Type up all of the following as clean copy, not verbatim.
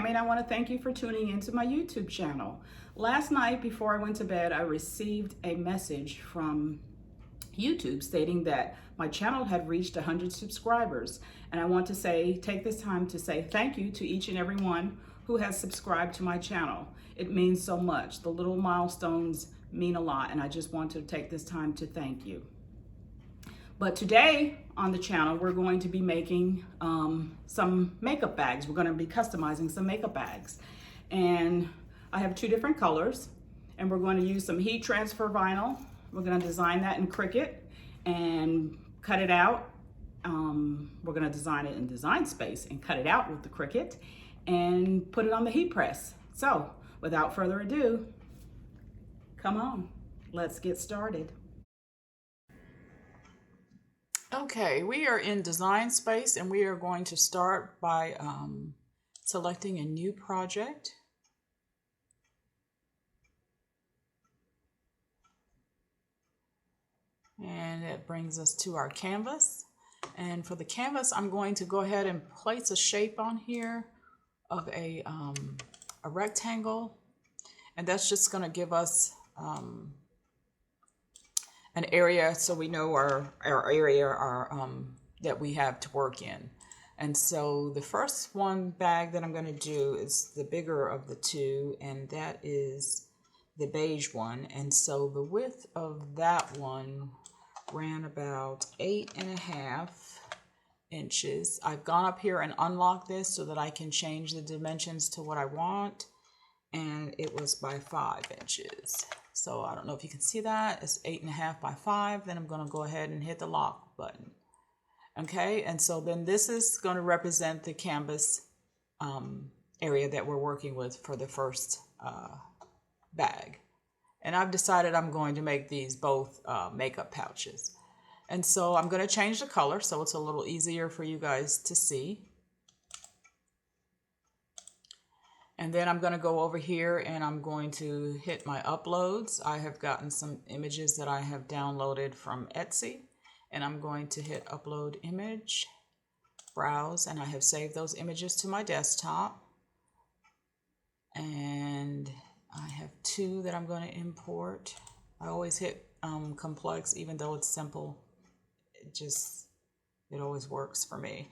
Tammy, and I want to thank you for tuning into my YouTube channel. Last night before I went to bed, I received a message from YouTube stating that my channel had reached 100 subscribers. And I want to take this time to say thank you to each and every one who has subscribed to my channel. It means so much. The little milestones mean a lot, and I just want to take this time to thank you. But today on the channel, we're going to be making some makeup bags. We're going to be customizing some makeup bags. And I have two different colors, and we're going to use some heat transfer vinyl. We're going to design that in Cricut and cut it out. We're going to design it in Design Space and cut it out with the Cricut and put it on the heat press. So without further ado, come on, let's get started. Okay, we are in Design Space, and we are going to start by selecting a new project. And it brings us to our canvas. And for the canvas, I'm going to go ahead and place a shape on here of a rectangle. And that's just going to give us an area so we know our area that we have to work in. And so the first one bag that I'm going to do is the bigger of the two, and that is the beige one. And so the width of that one ran about 8.5 inches. I've gone up here and unlocked this so that I can change the dimensions to what I want, and it was by 5 inches. So I don't know if you can see that. It's 8.5 by 5. Then I'm going to go ahead and hit the lock button. Okay, and so then this is going to represent the canvas area that we're working with for the first bag. And I've decided I'm going to make these both makeup pouches. And so I'm going to change the color so it's a little easier for you guys to see. And then I'm going to go over here and I'm going to hit my uploads. I have gotten some images that I have downloaded from Etsy, and I'm going to hit upload image, browse, and I have saved those images to my desktop. And I have two that I'm going to import. I always hit complex, even though it's simple. It always works for me.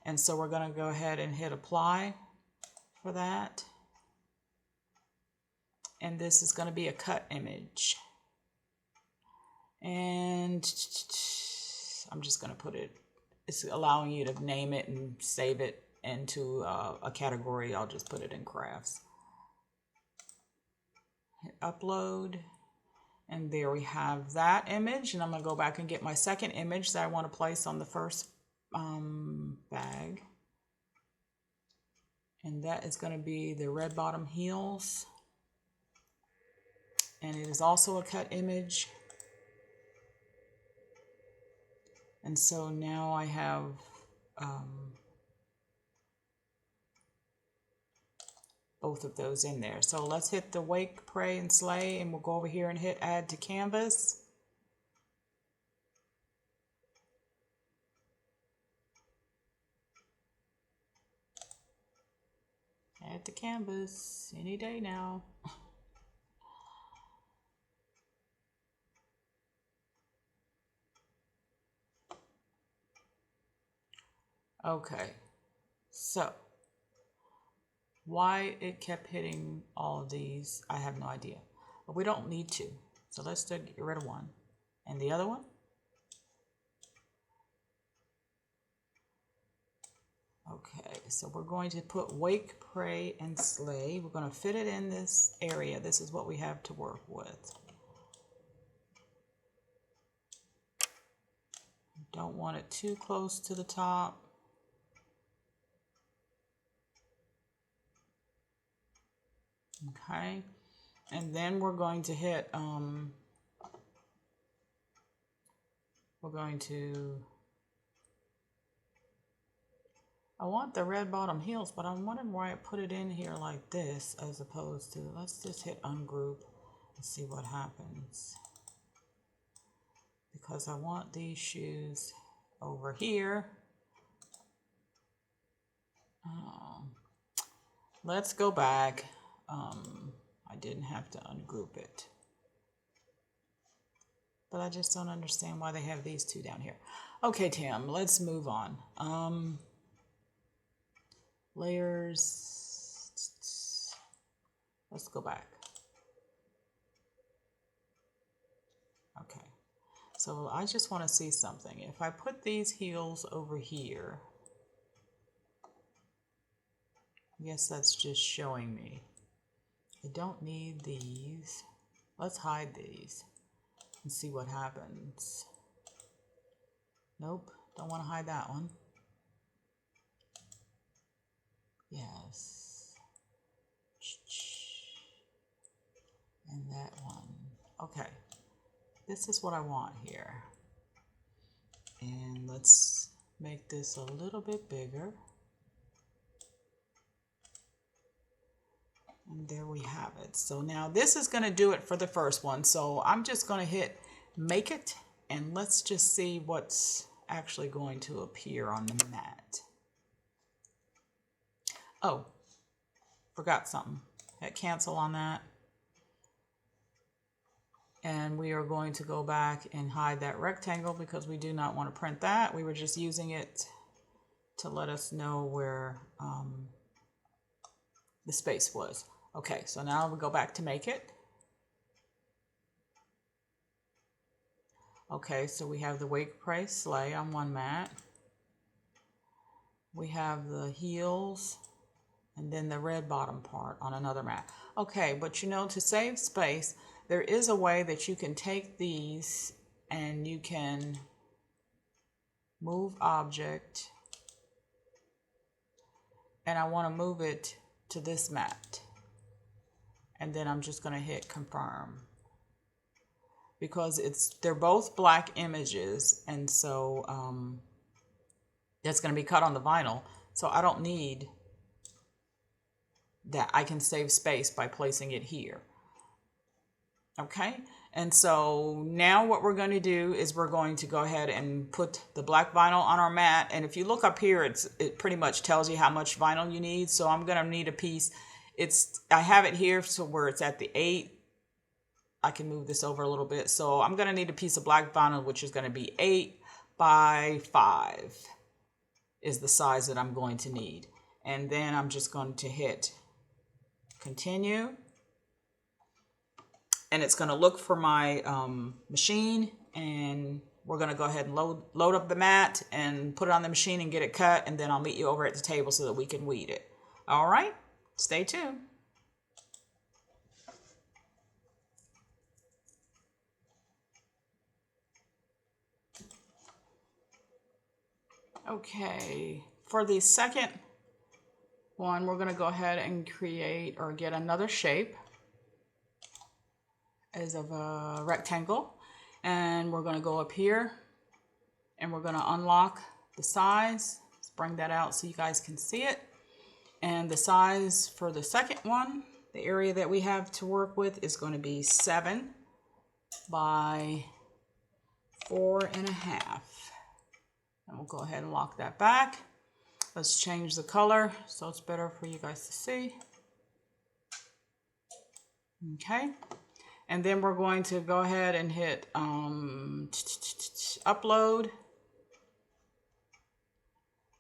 And so we're going to go ahead and hit apply for that. And this is going to be a cut image. And I'm just going to put it, it's allowing you to name it and save it into a category. I'll just put it in crafts. Hit upload, and there we have that image. And I'm going to go back and get my second image that I want to place on the first bag. And that is going to be the red bottom heels. And it is also a cut image. And so now I have both of those in there. So let's hit the wake, pray, and slay, and we'll go over here and hit add to canvas. Add to canvas any day now. Okay, so why it kept hitting all of these, I have no idea. But we don't need to. So let's get rid of one. And the other one? Okay, so we're going to put wake, pray, and slay. We're going to fit it in this area. This is what we have to work with. Don't want it too close to the top. Okay, and then we're going to hit, I want the red bottom heels, but I'm wondering why I put it in here like this as opposed to, let's just hit ungroup and see what happens. Because I want these shoes over here. let's go back. I didn't have to ungroup it, but I just don't understand why they have these two down here. Okay, Tim, let's move on. Layers. Let's go back. Okay, so I just want to see something. If I put these heels over here, I guess that's just showing me I don't need these. Let's hide these and see what happens. Nope, don't want to hide that one. Yes. And that one. Okay, this is what I want here. And let's make this a little bit bigger. And there we have it. So now this is going to do it for the first one. So I'm just going to hit make it, and let's just see what's actually going to appear on the mat. Oh, forgot something. Hit cancel on that. And we are going to go back and hide that rectangle because we do not want to print that. We were just using it to let us know where the space was. Okay, so now we go back to make it. Okay, so we have the wake price sleigh on one mat. We have the heels and then the red bottom part on another mat. Okay, but you know, to save space, there is a way that you can take these and you can move object, and I want to move it to this mat. And then I'm just going to hit confirm because they're both black images, and so that's going to be cut on the vinyl. So I don't need that. I can save space by placing it here. Okay, and so now what we're going to do is we're going to go ahead and put the black vinyl on our mat. And if you look up here, it pretty much tells you how much vinyl you need. So I'm going to need a piece. I have it here so where it's at the 8. I can move this over a little bit. So I'm going to need a piece of black vinyl, which is going to be 8 by 5 is the size that I'm going to need. And then I'm just going to hit continue. And it's going to look for my machine, and we're going to go ahead and load up the mat and put it on the machine and get it cut, and then I'll meet you over at the table so that we can weed it. All right, stay tuned. Okay, for the second one, we're going to go ahead and create or get another shape as of a rectangle, and we're going to go up here and we're going to unlock the size. Let's bring that out so you guys can see it. And the size for the second one, the area that we have to work with, is going to be 7 by 4.5. And we'll go ahead and lock that back. Let's change the color so it's better for you guys to see. Okay. And then we're going to go ahead and hit upload.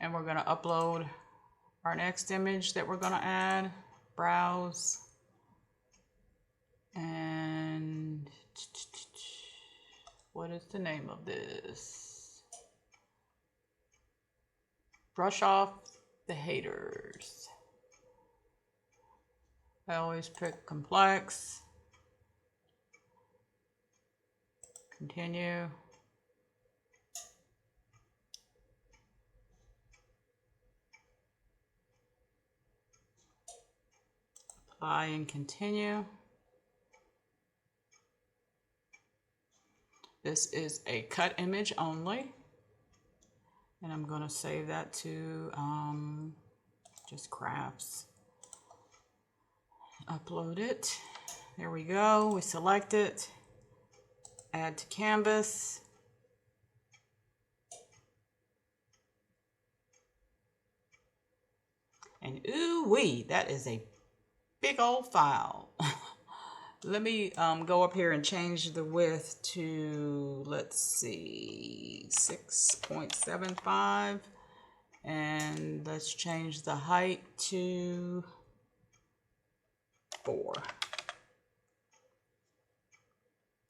And we're going to upload our next image that we're going to add. Browse. And what is the name of this? Brush off the haters. I always pick complex. Continue. Apply and continue. This is a cut image only. And I'm going to save that to just crafts. Upload it. There we go. We select it. Add to canvas. And ooh, Ooh-wee, that is a big old file. Let me go up here and change the width to, let's see, 6.75. And let's change the height to 4.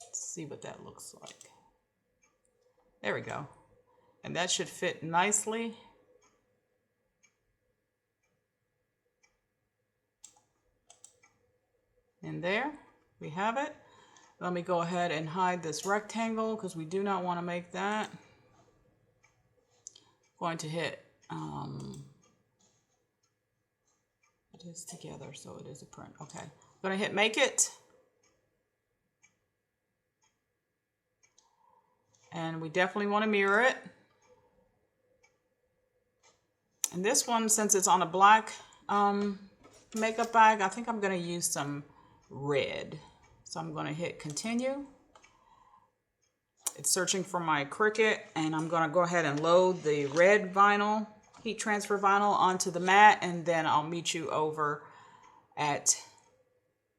Let's see what that looks like. There we go. And that should fit nicely. In there, we have it. Let me go ahead and hide this rectangle because we do not want to make that. Going to hit, it is together, so it is a print. Okay, I'm going to hit make it. And we definitely want to mirror it. And this one, since it's on a black makeup bag, I think I'm going to use some red. So I'm going to hit continue. It's searching for my Cricut, and I'm going to go ahead and load the red vinyl, heat transfer vinyl, onto the mat, and then I'll meet you over at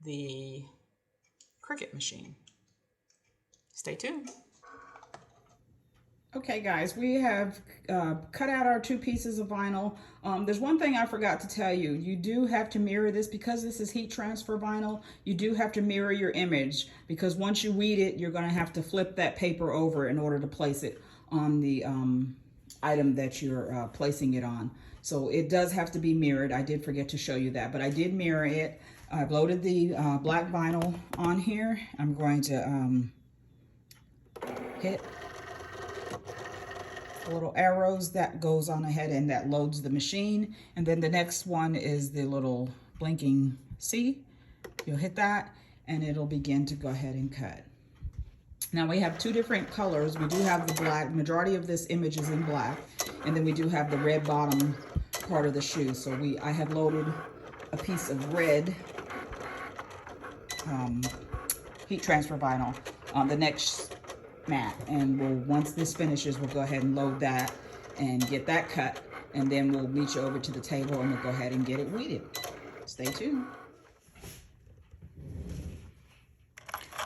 the Cricut machine. Stay tuned. Okay guys, we have cut out our 2 pieces of vinyl. There's one thing I forgot to tell you. You do have to mirror this because this is heat transfer vinyl. You do have to mirror your image because once you weed it, you're going to have to flip that paper over in order to place it on the item that you're placing it on. So it does have to be mirrored. I did forget to show you that, but I did mirror it. I've loaded the black vinyl on here. I'm going to hit little arrows that goes on ahead and that loads the machine. And then the next one is the little blinking C. You'll hit that and it'll begin to go ahead and cut. Now we have 2 different colors. We do have the black, majority of this image is in black, and then we do have the red bottom part of the shoe. So I have loaded a piece of red heat transfer vinyl on the next mat, and once this finishes, we'll go ahead and load that and get that cut, and then we'll meet you over to the table and we'll go ahead and get it weeded. Stay tuned.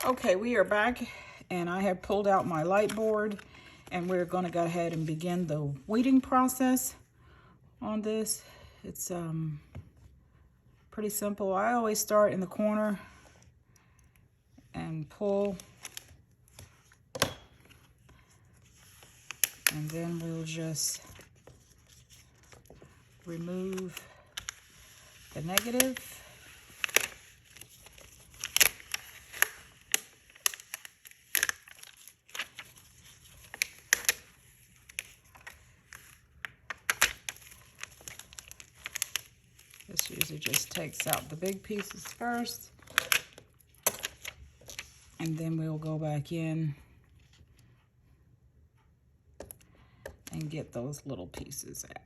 Okay, we are back, and I have pulled out my light board, and we're going to go ahead and begin the weeding process on this. It's pretty simple. I always start in the corner and pull. And then we'll just remove the negative. This usually just takes out the big pieces first. And then we'll go back in and get those little pieces out.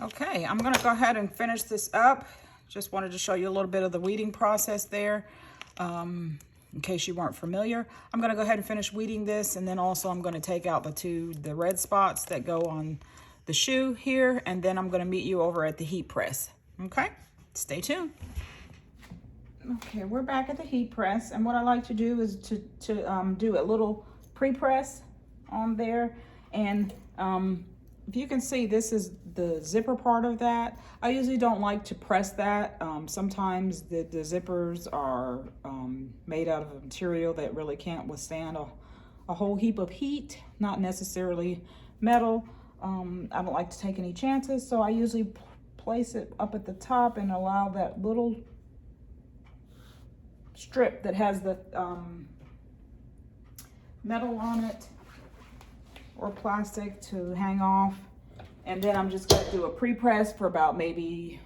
Okay, I'm gonna go ahead and finish this up. Just wanted to show you a little bit of the weeding process there. In case you weren't familiar, I'm going to go ahead and finish weeding this, and then also I'm going to take out the red spots that go on the shoe here, and then I'm going to meet you over at the heat press. Okay, stay tuned. Okay, we're back at the heat press, and what I like to do is to do a little pre-press on there, and if you can see, this is the zipper part of that. I usually don't like to press that. Sometimes the zippers are made out of a material that really can't withstand a whole heap of heat, not necessarily metal. I don't like to take any chances, so I usually place it up at the top and allow that little strip that has the metal on it or plastic to hang off. And then I'm just going to do a pre-press for about maybe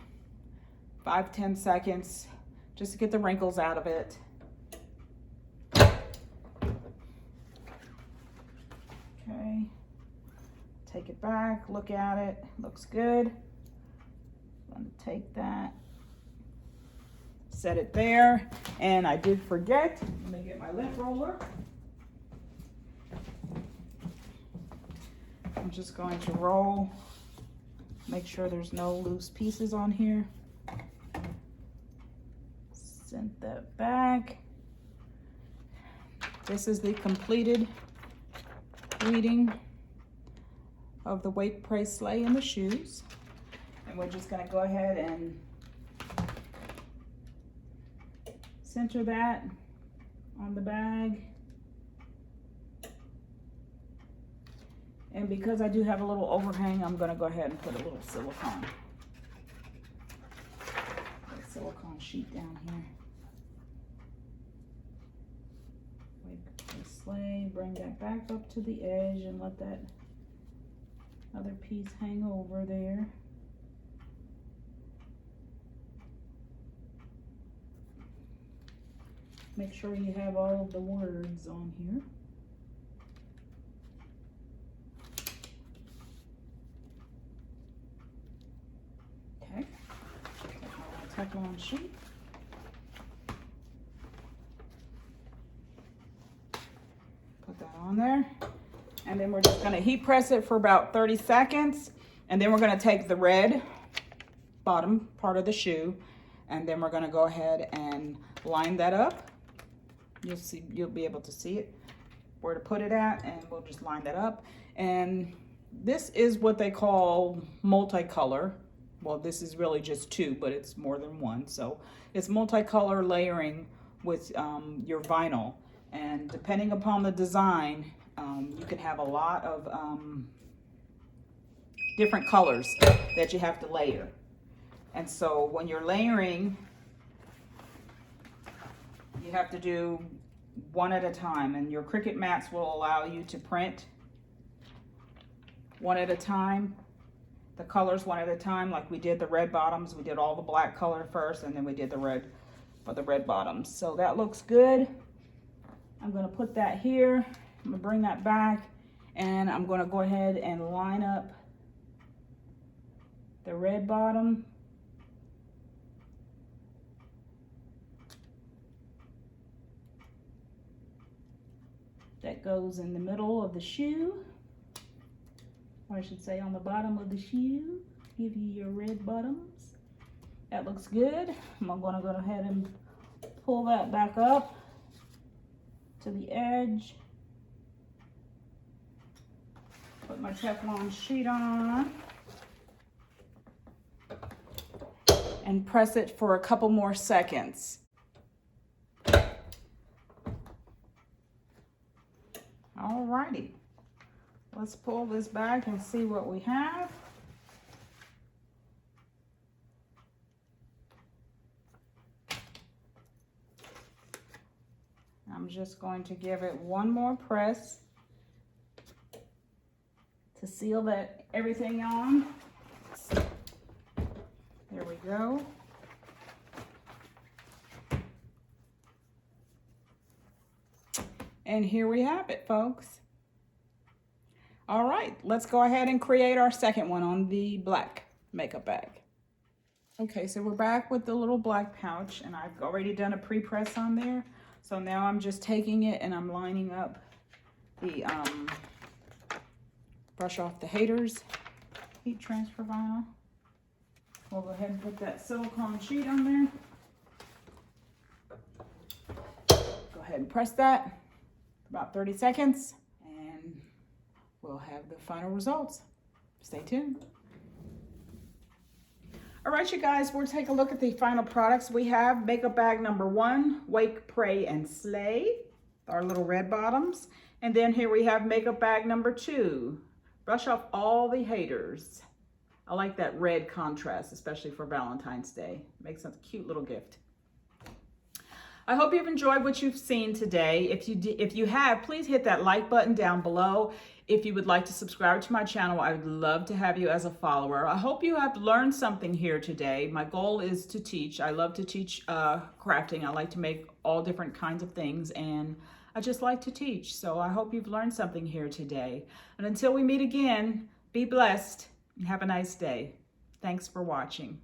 5-10 seconds just to get the wrinkles out of it. Okay, take it back, look at it, looks good. take that, set it there, and I did forget, let me get my lint roller. I'm just going to roll, make sure there's no loose pieces on here. Send that back. This is the completed reading of the Wake, Pray, Slay in the shoes. And we're just gonna go ahead and center that on the bag. And because I do have a little overhang, I'm gonna go ahead and put a little silicone sheet down here. Wake, Pray, Slay, bring that back up to the edge and let that other piece hang over there. Make sure you have all of the words on here. Okay, take my Teflon sheet. Put that on there. And then we're just gonna heat press it for about 30 seconds. And then we're gonna take the red bottom part of the shoe, and then we're gonna go ahead and line that up. You'll be able to see it, where to put it at, and we'll just line that up. And this is what they call multicolor. Well, this is really just two, but it's more than one. So it's multicolor layering with your vinyl. And depending upon the design, you can have a lot of different colors that you have to layer. And so when you're layering, you have to do one at a time, and your Cricut mats will allow you to print one at a time, the colors one at a time, like we did the red bottoms. We did all the black color first, and then we did the red for the red bottoms. So that looks good. I'm gonna put that here. I'm gonna bring that back, and I'm gonna go ahead and line up the red bottom. That goes in the middle of the shoe, or I should say on the bottom of the shoe. Give you your red bottoms. That looks good. I'm gonna go ahead and pull that back up to the edge. Put my Teflon sheet on and press it for a couple more seconds. Alrighty, let's pull this back and see what we have. I'm just going to give it one more press to seal that everything on. There we go. And here we have it, folks. All right, let's go ahead and create our second one on the black makeup bag. Okay, so we're back with the little black pouch, and I've already done a pre-press on there. So now I'm just taking it and I'm lining up the brush off the haters heat transfer vinyl. We'll go ahead and put that silicone sheet on there. Go ahead and press that for about 30 seconds, and we'll have the final results. Stay tuned. All right, you guys, we'll take a look at the final products. We have makeup bag number 1, Wake, Pray, and Slay, our little red bottoms. And then here we have makeup bag number 2, Brush Off All the Haters. I like that red contrast, especially for Valentine's Day. Makes a cute little gift. I hope you've enjoyed what you've seen today. If you have, please hit that like button down below. If you would like to subscribe to my channel, I would love to have you as a follower. I hope you have learned something here today. My goal is to teach. I love to teach crafting. I like to make all different kinds of things, and I just like to teach. So I hope you've learned something here today. And until we meet again, be blessed and have a nice day. Thanks for watching.